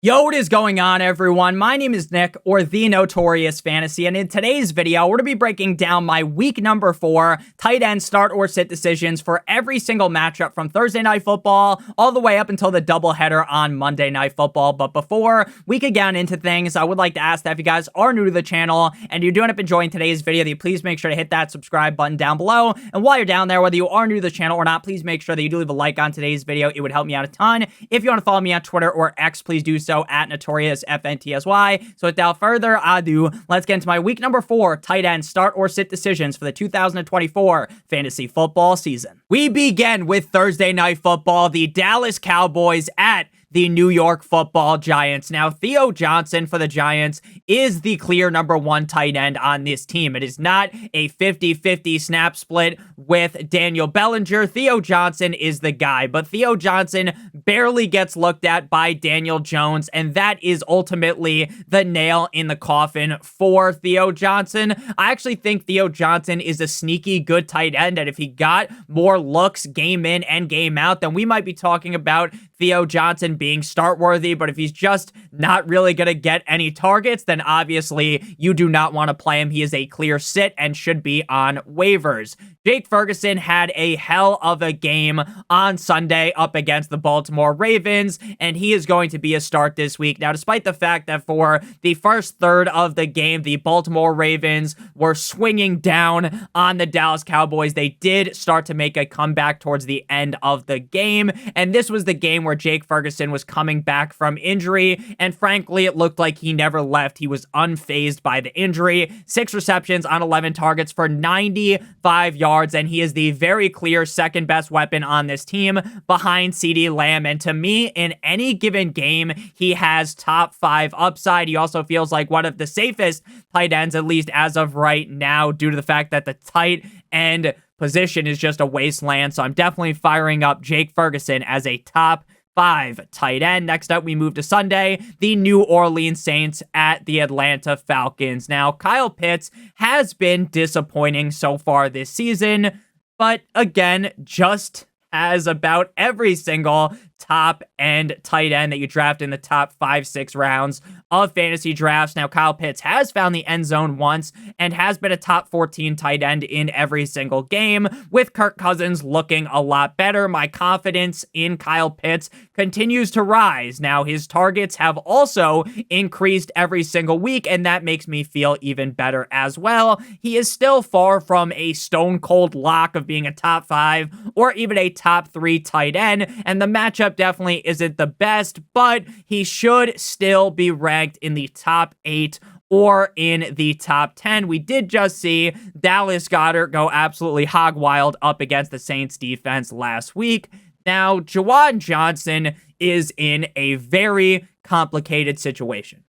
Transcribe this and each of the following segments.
Yo, what is going on, everyone? My name is Nick, or the Notorious Fantasy, and in today's video, we're going to be breaking down my week number 4 tight end start or sit decisions for every single matchup from Thursday Night Football all the way up until the doubleheader on Monday Night Football. But before we could get into things, I would like to ask that if you guys are new to the channel and you do end up enjoying today's video, that you please make sure to hit that subscribe button down below. And while you're down there, whether you are new to the channel or not, please make sure that you do leave a like on today's video. It would help me out a ton. If you want to follow me on Twitter or X, please do so at NotoriousFantasy. So without further ado, let's get into my week number 4 tight end start or sit decisions for the 2024 fantasy football season. We begin with Thursday Night Football, the Dallas Cowboys at the New York Football Giants. Now, Theo Johnson for the Giants is the clear number 1 tight end on this team. It is not a 50-50 snap split with Daniel Bellinger. Theo Johnson is the guy, but Theo Johnson barely gets looked at by Daniel Jones, and that is ultimately the nail in the coffin for Theo Johnson. I actually think Theo Johnson is a sneaky good tight end, and if he got more looks game in and game out, then we might be talking about Theo Johnson being start worthy. But if he's just not really going to get any targets, then obviously you do not want to play him. He is a clear sit and should be on waivers. Jake Ferguson had a hell of a game on Sunday up against the Baltimore Ravens, and he is going to be a start this week. Now, despite the fact that for the first third of the game, the Baltimore Ravens were swinging down on the Dallas Cowboys, they did start to make a comeback towards the end of the game, and this was the game where Jake Ferguson was coming back from injury, and frankly, it looked like he never left. He was unfazed by the injury. 6 receptions on 11 targets for 95 yards, and he is the very clear second best weapon on this team behind CeeDee Lamb. And to me, in any given game, he has top 5 upside. He also feels like one of the safest tight ends, at least as of right now, due to the fact that the tight end position is just a wasteland. So I'm definitely firing up Jake Ferguson as a top 5 tight end. Next up, we move to Sunday, the New Orleans Saints at the Atlanta Falcons. Now, Kyle Pitts has been disappointing so far this season, but again, just as about every single top end tight end that you draft in the top 5-6 rounds of fantasy drafts. Now, Kyle Pitts has found the end zone once and has been a top 14 tight end in every single game, with Kirk Cousins looking a lot better. My confidence in Kyle Pitts continues to rise. Now, his targets have also increased every single week, and that makes me feel even better as well. He is still far from a stone cold lock of being a top 5 or even a top 3 tight end, and the matchup definitely isn't the best, but he should still be ranked in the top 8 or in the top 10. We did just see Dallas Goedert go absolutely hog wild up against the Saints defense last week. Now, Juwan Johnson is in a very complicated situation.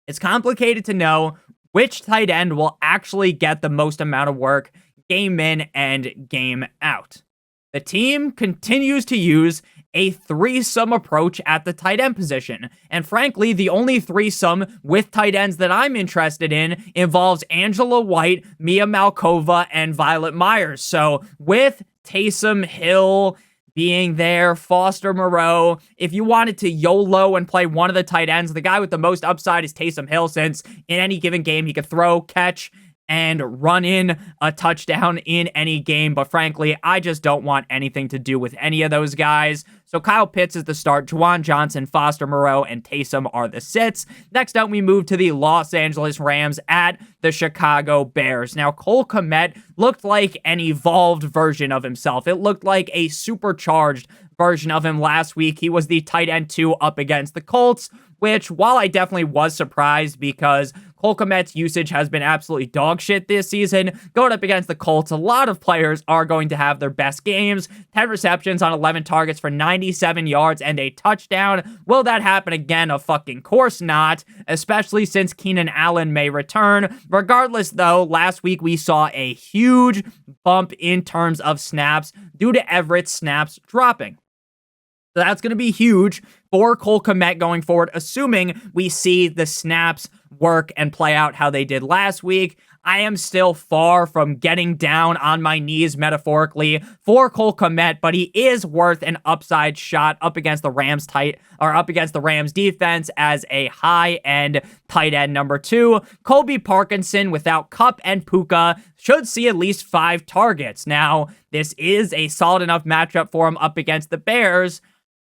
It's complicated to know which tight end will actually get the most amount of work game in and game out. The team continues to use a threesome approach at the tight end position. And frankly, the only threesome with tight ends that I'm interested in involves Angela White, Mia Malkova, and Violet Myers. So with Taysom Hill being there, Foster Moreau, if you wanted to YOLO and play one of the tight ends, the guy with the most upside is Taysom Hill, since in any given game he could throw, catch, and run in a touchdown in any game. But frankly, I just don't want anything to do with any of those guys. So Kyle Pitts is the start. Juwan Johnson, Foster Moreau, and Taysom are the sits. Next up, we move to the Los Angeles Rams at the Chicago Bears. Now, Cole Kmet looked like an evolved version of himself. It looked like a supercharged version of him last week. He was the tight end 2 up against the Colts, which, while I definitely was surprised because Cole Kmet's usage has been absolutely dog shit this season, going up against the Colts, a lot of players are going to have their best games. 10 receptions on 11 targets for 97 yards and a touchdown. Will that happen again? Of fucking course not, especially since Keenan Allen may return. Regardless, though, last week we saw a huge bump in terms of snaps due to Everett's snaps dropping. So that's going to be huge for Cole Kmet going forward, assuming we see the snaps work and play out how they did last week. I am still far from getting down on my knees metaphorically for Cole Kmet, but he is worth an upside shot up against the Rams defense as a high-end tight end number 2. Colby Parkinson without Kupp and Puka should see at least 5 targets. Now, this is a solid enough matchup for him up against the Bears,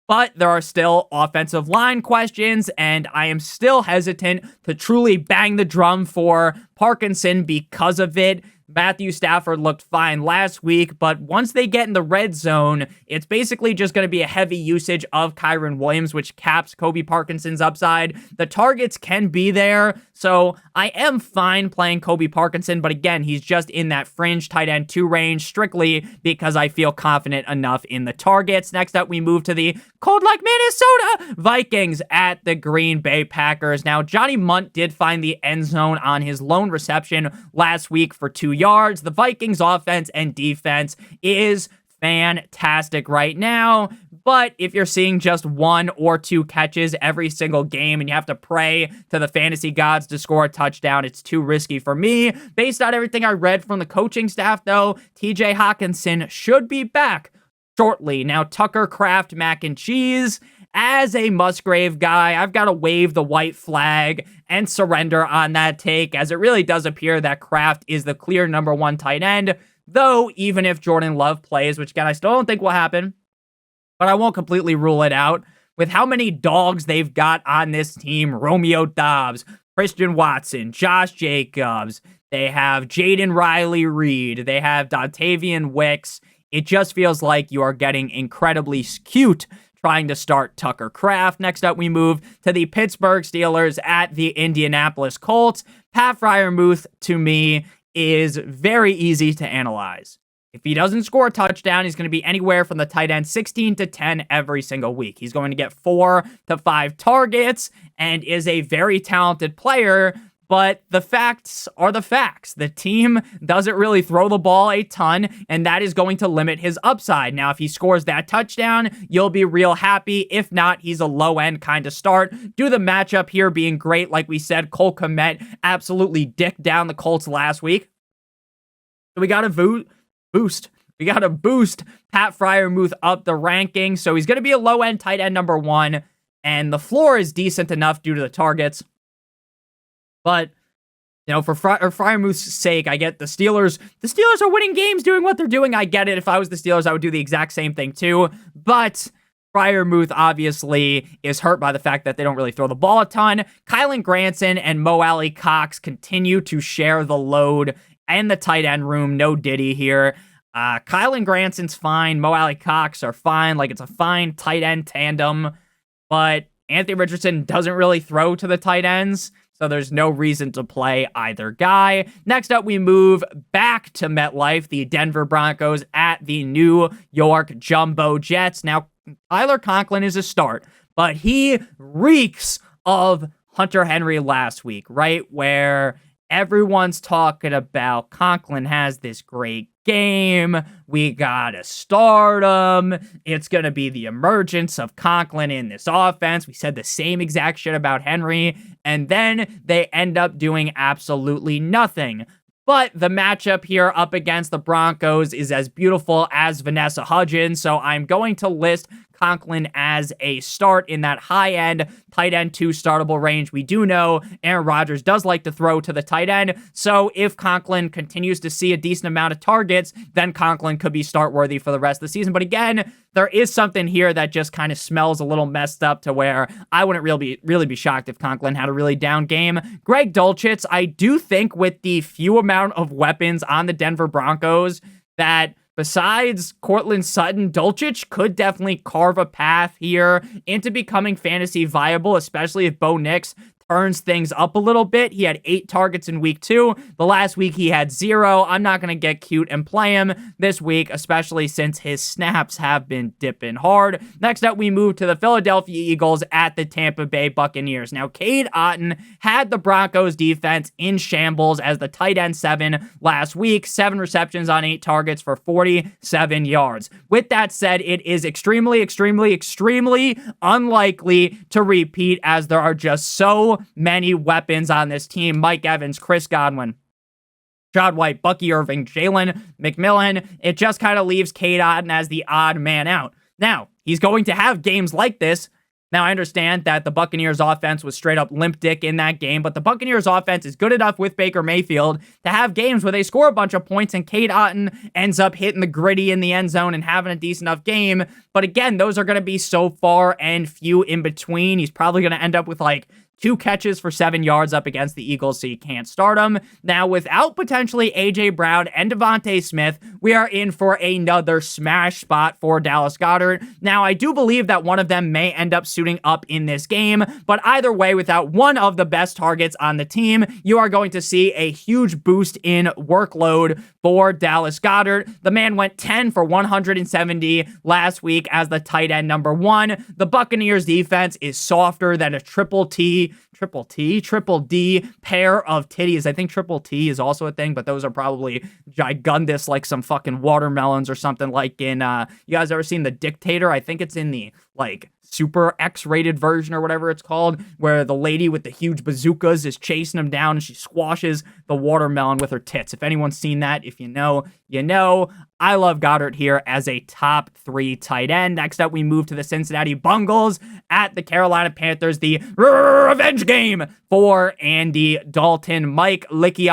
but there are still offensive line questions, and I am still hesitant to truly bang the drum for Parkinson because of it. Matthew Stafford looked fine last week, but once they get in the red zone, it's basically just going to be a heavy usage of Kyren Williams, which caps Colby Parkinson's upside. The targets can be there, so I am fine playing Colby Parkinson, but again, he's just in that fringe tight end 2 range strictly because I feel confident enough in the targets. Next up, we move to the cold like Minnesota Vikings at the Green Bay Packers. Now, Johnny Munt did find the end zone on his lone reception last week for 2 yards. The Vikings offense and defense is fantastic right now, but if you're seeing just 1 or 2 catches every single game and you have to pray to the fantasy gods to score a touchdown, it's too risky for me. Based on everything I read from the coaching staff, though, TJ Hawkinson should be back shortly. Now, Tucker Kraft mac and cheese. As a Musgrave guy, I've got to wave the white flag and surrender on that take, as it really does appear that Kraft is the clear number 1 tight end, though even if Jordan Love plays, which again, I still don't think will happen, but I won't completely rule it out. With how many dogs they've got on this team, Romeo Doubs, Christian Watson, Josh Jacobs, they have Jaden Riley-Reed, they have Dontavian Wicks, it just feels like you are getting incredibly cute trying to start Tucker Kraft. Next up, we move to the Pittsburgh Steelers at the Indianapolis Colts. Pat Freiermuth, to me, is very easy to analyze. If he doesn't score a touchdown, he's going to be anywhere from the tight end 16 to 10 every single week. He's going to get 4 to 5 targets and is a very talented player, but the facts are the facts. The team doesn't really throw the ball a ton, and that is going to limit his upside. Now, if he scores that touchdown, you'll be real happy. If not, he's a low-end kind of start. Due to the matchup here being great, like we said, Cole Kmet absolutely dicked down the Colts last week. So we got to boost. We got to boost Pat Freiermuth up the rankings. So he's going to be a low-end tight end number 1, and the floor is decent enough due to the targets. But, you know, for Freiermuth's sake, I get the Steelers. The Steelers are winning games doing what they're doing. I get it. If I was the Steelers, I would do the exact same thing too. But Freiermuth obviously is hurt by the fact that they don't really throw the ball a ton. Kylan Granson and Mo Alley Cox continue to share the load and the tight end room. No Diddy here. Kylan Granson's fine. Mo Alley Cox are fine. Like, it's a fine tight end tandem. But Anthony Richardson doesn't really throw to the tight ends, so there's no reason to play either guy. Next up, we move back to MetLife, the Denver Broncos at the New York Jumbo Jets. Now, Tyler Conklin is a start, but he reeks of Hunter Henry last week, right? Where everyone's talking about Conklin has this great game. We gotta start him. It's gonna be the emergence of Conklin in this offense. We said the same exact shit about Henry, and then they end up doing absolutely nothing. But the matchup here up against the Broncos is as beautiful as Vanessa Hudgens, so I'm going to list Conklin as a start in that high-end tight end 2 startable range. We do know Aaron Rodgers does like to throw to the tight end, so if Conklin continues to see a decent amount of targets, then Conklin could be start-worthy for the rest of the season. But again, there is something here that just kind of smells a little messed up to where I wouldn't really be shocked if Conklin had a really down game. Greg Dulcich, I do think with the few amount of weapons on the Denver Broncos that besides Cortland Sutton, Dulcich could definitely carve a path here into becoming fantasy viable, especially if Bo Nix turns things up a little bit. He had 8 targets in week 2. The last week he had 0. I'm not going to get cute and play him this week, especially since his snaps have been dipping hard. Next up, we move to the Philadelphia Eagles at the Tampa Bay Buccaneers. Now, Cade Otton had the Broncos defense in shambles as the tight end 7 last week. 7 receptions on 8 targets for 47 yards. With that said, it is extremely unlikely to repeat as there are just so many weapons on this team. Mike Evans, Chris Godwin, Rashad White, Bucky Irving, Jalen McMillan. It just kind of leaves Cade Otton as the odd man out. Now, he's going to have games like this. Now, I understand that the Buccaneers offense was straight up limp dick in that game, but the Buccaneers offense is good enough with Baker Mayfield to have games where they score a bunch of points and Cade Otton ends up hitting the gritty in the end zone and having a decent enough game. But again, those are going to be so far and few in between. He's probably going to end up with like 2 catches for 7 yards up against the Eagles, so you can't start him. Now, without potentially A.J. Brown and Devontae Smith, we are in for another smash spot for Dallas Goedert. Now, I do believe that one of them may end up suiting up in this game, but either way, without one of the best targets on the team, you are going to see a huge boost in workload for Dallas Goedert. The man went 10 for 170 last week as the tight end number 1. The Buccaneers defense is softer than a triple D pair of titties. I think triple T is also a thing, but those are probably gigundous, like some fucking watermelons or something, like in, you guys ever seen The Dictator? I think it's in the, like, super X-rated version or whatever it's called, where the lady with the huge bazookas is chasing him down and she squashes the watermelon with her tits. If anyone's seen that, if you know, you know. I love Goedert here as a top 3 tight end. Next up, we move to the Cincinnati Bengals at the Carolina Panthers, the revenge game for Andy Dalton. Mike Licky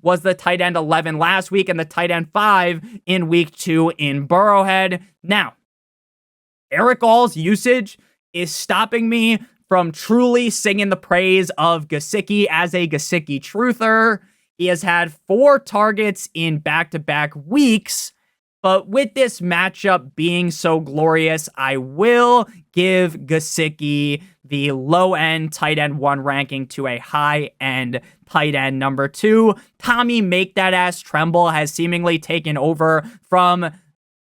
was the tight end 11 last week and the tight end 5 in week 2 in Burrowhead. Now, Eric All's usage is stopping me from truly singing the praise of Gesicki as a Gesicki truther. He has had 4 targets in back-to-back weeks, but with this matchup being so glorious, I will give Gesicki the low-end tight end 1 ranking to a high-end tight end number 2. Tommy Make That Ass Tremble has seemingly taken over from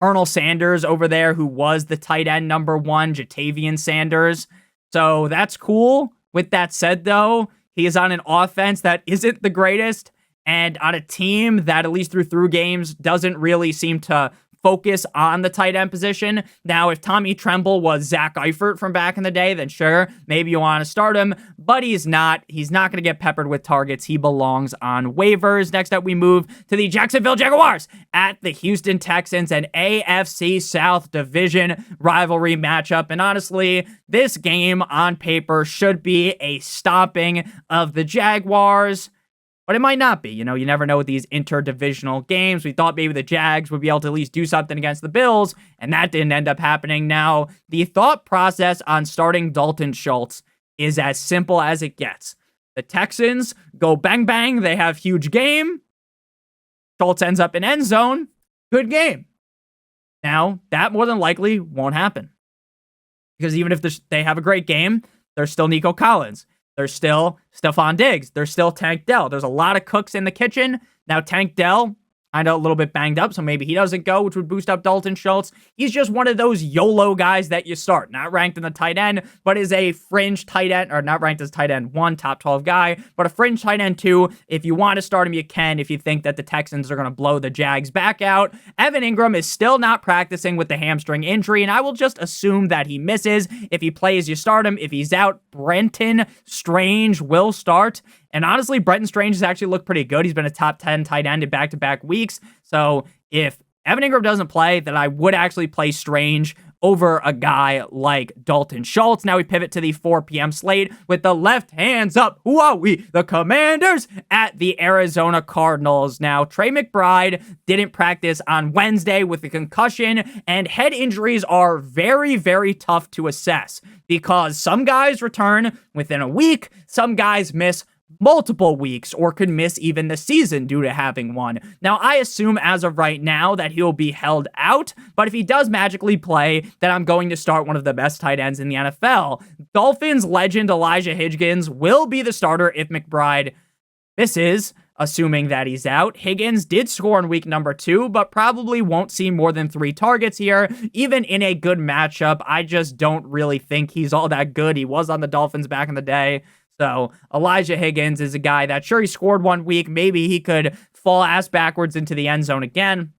Colonel Sanders over there, who was the tight end number 1, Jatavian Sanders. So that's cool. With that said, though, he is on an offense that isn't the greatest and on a team that, at least through games, doesn't really seem to focus on the tight end position. Now, if Tommy Tremble was Zach Eifert from back in the day, then sure, maybe you want to start him, but he's not. He's not going to get peppered with targets. He belongs on waivers. Next up, we move to the Jacksonville Jaguars at the Houston Texans, an AFC South division rivalry matchup. And honestly, this game on paper should be a stomping of the Jaguars, but it might not be. You know, you never know with these interdivisional games. We thought maybe the Jags would be able to at least do something against the Bills, and that didn't end up happening. Now, the thought process on starting Dalton Schultz is as simple as it gets. The Texans go bang bang, they have huge game. Schultz ends up in end zone, good game. Now, that more than likely won't happen. Because even if they have a great game, there's still Nico Collins. There's still Stephon Diggs. There's still Tank Dell. There's a lot of cooks in the kitchen. Now, Tank Dell, I know a little bit banged up, so maybe he doesn't go, which would boost up Dalton Schultz. He's just one of those YOLO guys that you start. Not ranked in the tight end, but is a fringe tight end, or not ranked as tight end 1, top 12 guy, but a fringe tight end 2. If you want to start him, you can, if you think that the Texans are going to blow the Jags back out. Evan Ingram is still not practicing with the hamstring injury, and I will just assume that he misses. If he plays, you start him. If he's out, Brenton Strange will start. And honestly, Brenton Strange has actually looked pretty good. He's been a top 10 tight end in back-to-back weeks. So if Evan Ingram doesn't play, then I would actually play Strange over a guy like Dalton Schultz. Now we pivot to the 4 p.m. slate with the left hands up. Who are we? The Commanders at the Arizona Cardinals. Now, Trey McBride didn't practice on Wednesday with a concussion, and head injuries are very, very tough to assess because some guys return within a week, some guys miss multiple weeks or could miss even the season due to having one. Now, I assume as of right now that he'll be held out, but if he does magically play, then I'm going to start one of the best tight ends in the NFL. Dolphins legend Elijah Higgins will be the starter if McBride misses, assuming that he's out. Higgins did score in week number 2, but probably won't see more than 3 targets here. Even in a good matchup, I just don't really think he's all that good. He was on the Dolphins back in the day. So Elijah Higgins is a guy that, sure, he scored 1 week. Maybe he could fall ass backwards into the end zone again,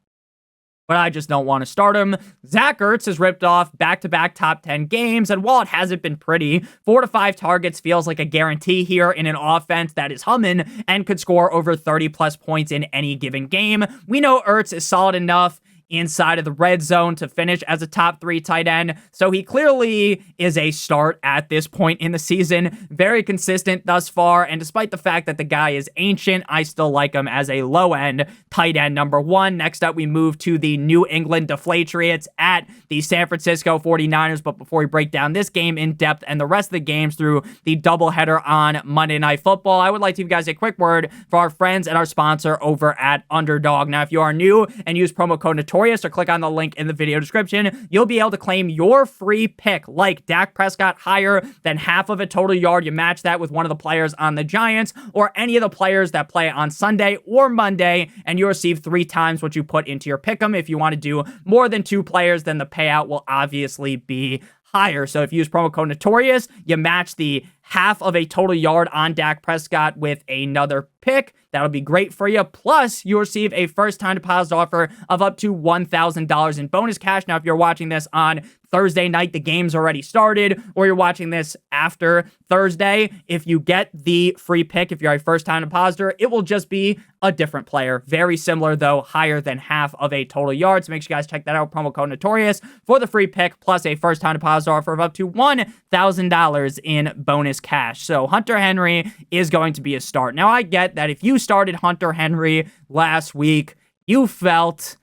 but I just don't want to start him. Zach Ertz has ripped off back-to-back top 10 games, and while it hasn't been pretty, 4 to 5 targets feels like a guarantee here in an offense that is humming and could score over 30-plus points in any given game. We know Ertz is solid enough inside of the red zone to finish as a top 3 tight end, so he clearly is a start at this point in the season. Very consistent thus far, and despite the fact that the guy is ancient, I still like him as a low-end tight end number 1. Next up, we move to the New England Deflatriots at the San Francisco 49ers, but before we break down this game in depth and the rest of the games through the doubleheader on Monday Night Football, I would like to give you guys a quick word for our friends and our sponsor over at Underdog. Now, if you are new and use promo code Notorious, or click on the link in the video description, you'll be able to claim your free pick, like Dak Prescott higher than half of a total yard. You match that with one of the players on the Giants or any of the players that play on Sunday or Monday, and you receive 3 times what you put into your pick'em. If you want to do more than 2 players, then the payout will obviously be higher. So if you use promo code Notorious, you match the half of a total yard on Dak Prescott with another pick. That'll be great for you. Plus, you receive a first-time deposit offer of up to $1,000 in bonus cash. Now, if you're watching this on Thursday night, the game's already started, or you're watching this after Thursday, if you get the free pick, if you're a first-time depositor, it will just be a different player. Very similar, though, higher than half of a total yard. So make sure you guys check that out. Promo code Notorious for the free pick, plus a first-time deposit offer of up to $1,000 in bonus cash. So Hunter Henry is going to be a start. Now, I get that if you started Hunter Henry last week, you felt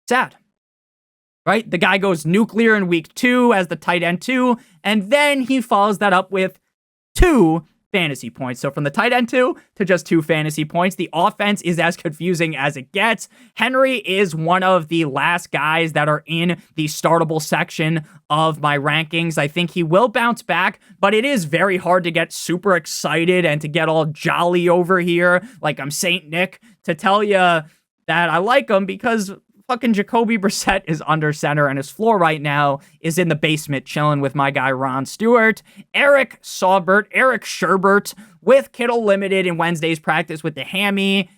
sad, right? The guy goes nuclear in week 2 as the tight end 2, and then he follows that up with 2 fantasy points. So from the tight end 2 to just 2 fantasy points, the offense is as confusing as it gets. Henry is one of the last guys that are in the startable section of my rankings. I think he will bounce back, but it is very hard to get super excited and to get all jolly over here like I'm Saint Nick to tell you that I like him, because fucking Jacoby Brissett is under center, and his floor right now is in the basement chilling with my guy Ron Stewart. Eric Sherbert with Kittle limited in Wednesday's practice with the hammy.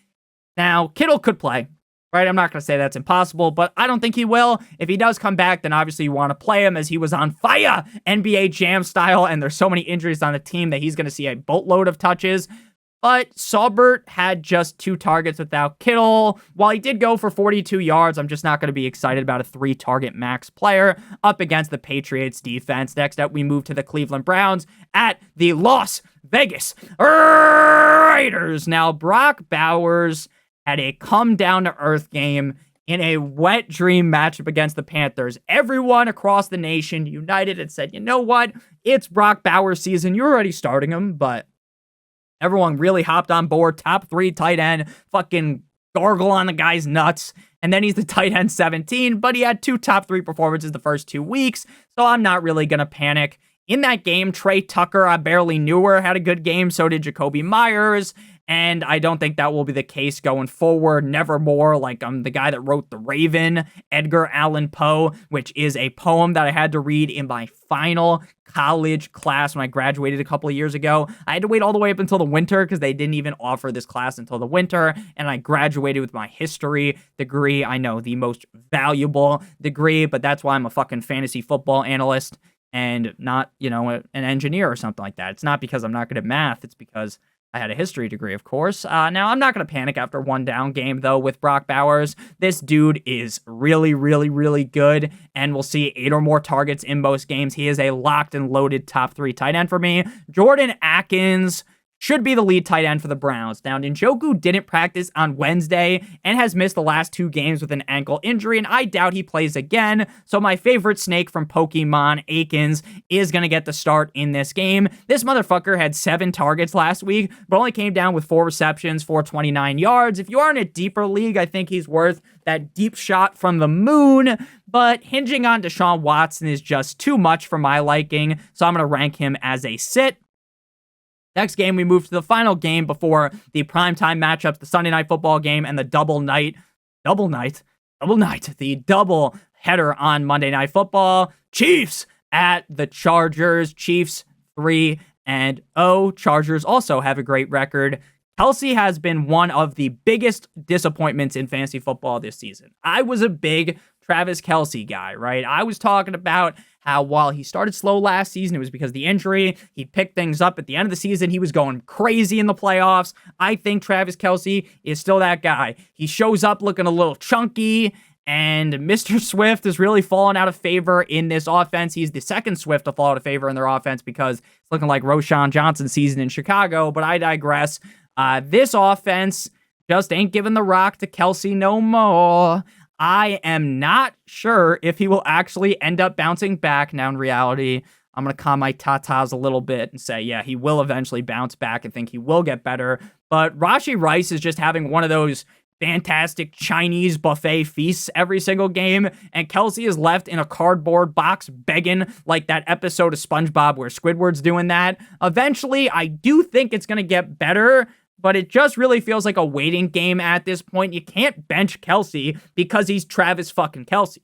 Now, Kittle could play, right? I'm not going to say that's impossible, but I don't think he will. If he does come back, then obviously you want to play him, as he was on fire, NBA Jam style, and there's so many injuries on the team that he's going to see a boatload of touches. But Saubert had just 2 targets without Kittle. While he did go for 42 yards, I'm just not going to be excited about a 3-target max player up against the Patriots defense. Next up, we move to the Cleveland Browns at the Las Vegas Raiders. Now, Brock Bowers had a come-down-to-earth game in a wet dream matchup against the Panthers. Everyone across the nation united and said, you know what? It's Brock Bowers season. You're already starting him, but everyone really hopped on board. Top 3 tight end, fucking gargle on the guy's nuts. And then he's the tight end 17, but he had 2 top 3 performances the first 2 weeks, so I'm not really going to panic. In that game, Trey Tucker, I barely knew her, had a good game. So did Jacoby Myers. And I don't think that will be the case going forward. Nevermore, like I'm the guy that wrote The Raven, Edgar Allan Poe, which is a poem that I had to read in my final college class when I graduated a couple of years ago. I had to wait all the way up until the winter because they didn't even offer this class until the winter. And I graduated with my history degree. I know, the most valuable degree, but that's why I'm a fucking fantasy football analyst and not, you know, an engineer or something like that. It's not because I'm not good at math. It's because I had a history degree, of course. Now, I'm not going to panic after one down game, though, with Brock Bowers. This dude is really, really, really good, and we'll see 8 or more targets in most games. He is a locked and loaded top 3 tight end for me. Jordan Akins should be the lead tight end for the Browns. Now, Njoku didn't practice on Wednesday and has missed the last 2 games with an ankle injury, and I doubt he plays again. So my favorite snake from Pokemon, Akins, is going to get the start in this game. This motherfucker had 7 targets last week, but only came down with 4 receptions for 29 yards. If you are in a deeper league, I think he's worth that deep shot from the moon, but hinging on Deshaun Watson is just too much for my liking, so I'm going to rank him as a sit. Next game, we move to the final game before the primetime matchups, the Sunday Night Football game and the double header on Monday Night Football. Chiefs at the Chargers. Chiefs 3-0. Chargers also have a great record. Kelce has been one of the biggest disappointments in fantasy football this season. I was a big Travis Kelce guy, right? I was talking about how while he started slow last season, it was because of the injury. He picked things up at the end of the season. He was going crazy in the playoffs. I think Travis Kelce is still that guy. He shows up looking a little chunky, and Mr. Swift is really falling out of favor in this offense. He's the second Swift to fall out of favor in their offense because it's looking like Roshan Johnson's season in Chicago, but I digress. This offense just ain't giving the rock to Kelce no more. I am not sure if he will actually end up bouncing back. Now, in reality, I'm going to calm my tatas a little bit and say, yeah, he will eventually bounce back. I think he will get better. But Rashee Rice is just having one of those fantastic Chinese buffet feasts every single game, and Kelce is left in a cardboard box begging like that episode of SpongeBob where Squidward's doing that. Eventually, I do think it's going to get better, but it just really feels like a waiting game at this point. You can't bench Kelce because he's Travis fucking Kelce.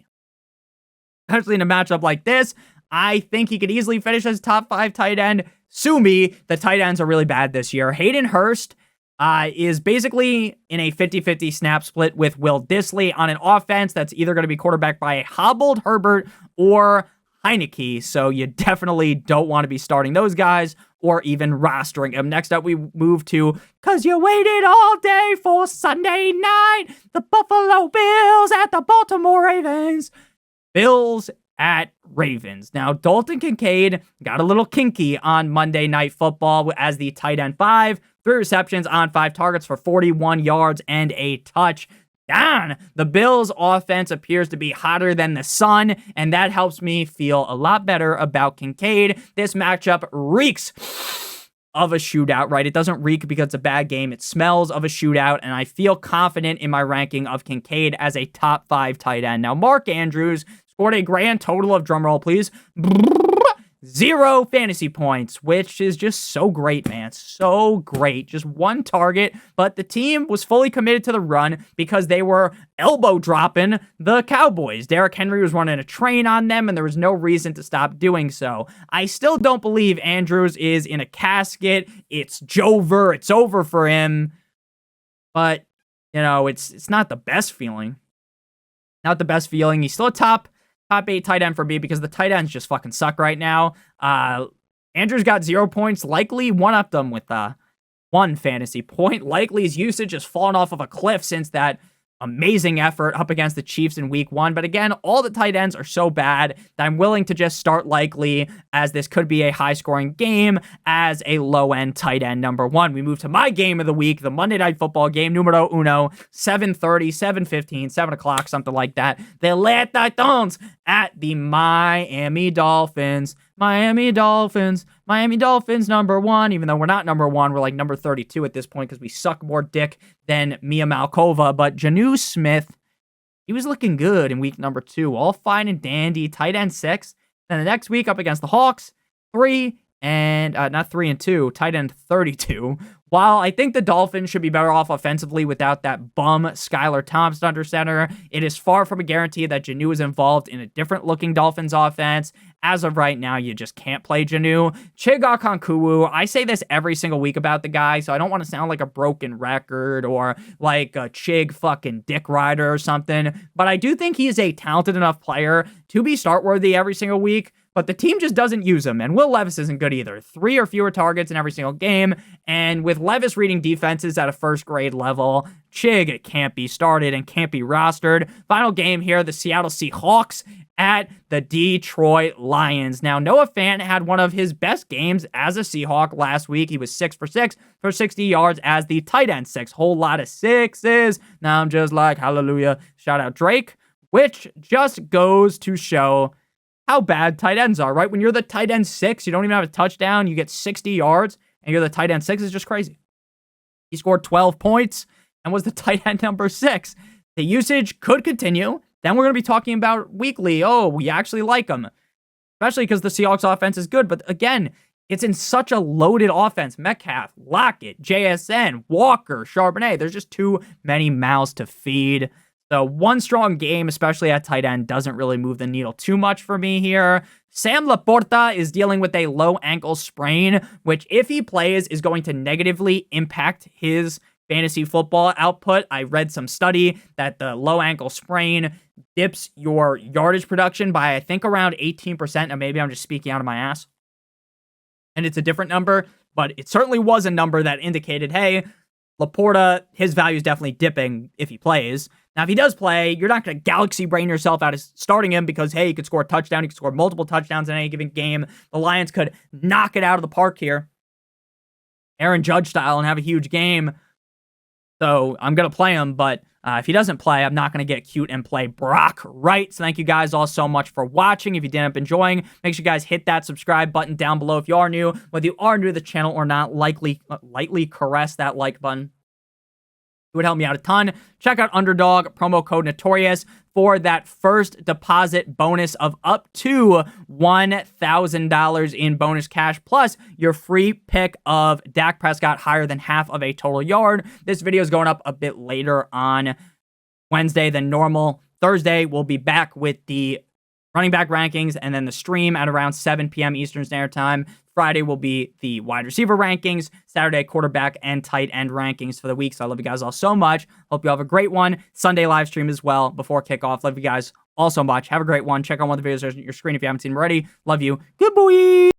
Especially in a matchup like this, I think he could easily finish as top 5 tight end. Sue me, the tight ends are really bad this year. Hayden Hurst is basically in a 50-50 snap split with Will Dissly on an offense that's either going to be quarterbacked by a hobbled Herbert or Heineke, so you definitely don't want to be starting those guys or even rostering them. Next up, we move to, cause you waited all day for Sunday night, the Buffalo Bills at the Baltimore Ravens. Bills at Ravens. Now, Dalton Kincaid got a little kinky on Monday Night Football as the tight end 5, 3 receptions on 5 targets for 41 yards and a touch. The Bills' offense appears to be hotter than the sun, and that helps me feel a lot better about Kincaid. This matchup reeks of a shootout, right? It doesn't reek because it's a bad game. It smells of a shootout, and I feel confident in my ranking of Kincaid as a top 5 tight end. Now, Mark Andrews scored a grand total of, drumroll please, 0 fantasy points, which is just so great, man. So great. Just 1 target, but the team was fully committed to the run because they were elbow dropping the Cowboys. Derrick Henry was running a train on them, and there was no reason to stop doing so. I still don't believe Andrews is in a casket. It's Jover. It's over for him. But, you know, it's not the best feeling. Not the best feeling. He's still a top 8 tight end for me because the tight ends just fucking suck right now. Andrews got 0 points. Likely one-upped them with 1 fantasy point. Likely his usage has fallen off of a cliff since that amazing effort up against the Chiefs in week 1. But again, all the tight ends are so bad that I'm willing to just start Likely, as this could be a high-scoring game, as a low-end tight end number 1. We move to my game of the week, the Monday Night Football game, numero uno, 7:30, 7:15, 7 o'clock, something like that. The Les Titans at the Miami Dolphins. Miami Dolphins number 1, even though we're not number 1, we're like number 32 at this point because we suck more dick than Mia Malkova. But Jonnu Smith, he was looking good in week number 2, all fine and dandy, tight end 6. Then the next week up against the Hawks, 3 and not 3 and 2, tight end 32. While I think the Dolphins should be better off offensively without that bum Skylar Thompson under center, it is far from a guarantee that Jonnu is involved in a different-looking Dolphins offense. As of right now, you just can't play Jonnu. Chig Okonkwo, I say this every single week about the guy, so I don't want to sound like a broken record or like a Chig fucking dick rider or something, but I do think he is a talented enough player to be start-worthy every single week. but the team just doesn't use him. And Will Levis isn't good either. 3 or fewer targets in every single game. And with Levis reading defenses at a first grade level, Chig can't be started and can't be rostered. Final game here, the Seattle Seahawks at the Detroit Lions. Now, Noah Fant had one of his best games as a Seahawk last week. He was 6 for 6 for 60 yards as the tight end. 6. Whole lot of sixes. Now I'm just like, hallelujah. Shout out Drake, which just goes to show how bad tight ends are, right? When you're the tight end 6, you don't even have a touchdown. You get 60 yards and you're the tight end 6. It's just crazy. He scored 12 points and was the tight end number 6. The usage could continue. Then we're going to be talking about weekly. Oh, we actually like him. Especially because the Seahawks offense is good. But again, it's in such a loaded offense. Metcalf, Lockett, JSN, Walker, Charbonnet. There's just too many mouths to feed. So one strong game, especially at tight end, doesn't really move the needle too much for me here. Sam Laporta is dealing with a low ankle sprain, which if he plays is going to negatively impact his fantasy football output. I read some study that the low ankle sprain dips your yardage production by, I think, around 18%. Now, maybe I'm just speaking out of my ass, and it's a different number, but it certainly was a number that indicated, hey, Laporta, his value is definitely dipping if he plays. Now, if he does play, you're not going to galaxy brain yourself out of starting him because, hey, he could score a touchdown. He could score multiple touchdowns in any given game. The Lions could knock it out of the park here, Aaron Judge style, and have a huge game. So I'm going to play him, but if he doesn't play, I'm not going to get cute and play Brock Wright. So thank you guys all so much for watching. If you did end up enjoying, make sure you guys hit that subscribe button down below. If you are new, whether you are new to the channel or not, lightly caress that like button. It would help me out a ton. Check out Underdog, promo code Notorious for that first deposit bonus of up to $1,000 in bonus cash, plus your free pick of Dak Prescott higher than half of a total yard. This video is going up a bit later on Wednesday than normal. Thursday, we'll be back with the running back rankings and then the stream at around 7 p.m. Eastern Standard Time. Friday will be the wide receiver rankings. Saturday, quarterback and tight end rankings for the week. So I love you guys all so much. Hope you all have a great one. Sunday live stream as well before kickoff. Love you guys all so much. Have a great one. Check out one of the videos on your screen if you haven't seen them already. Love you. Good boy.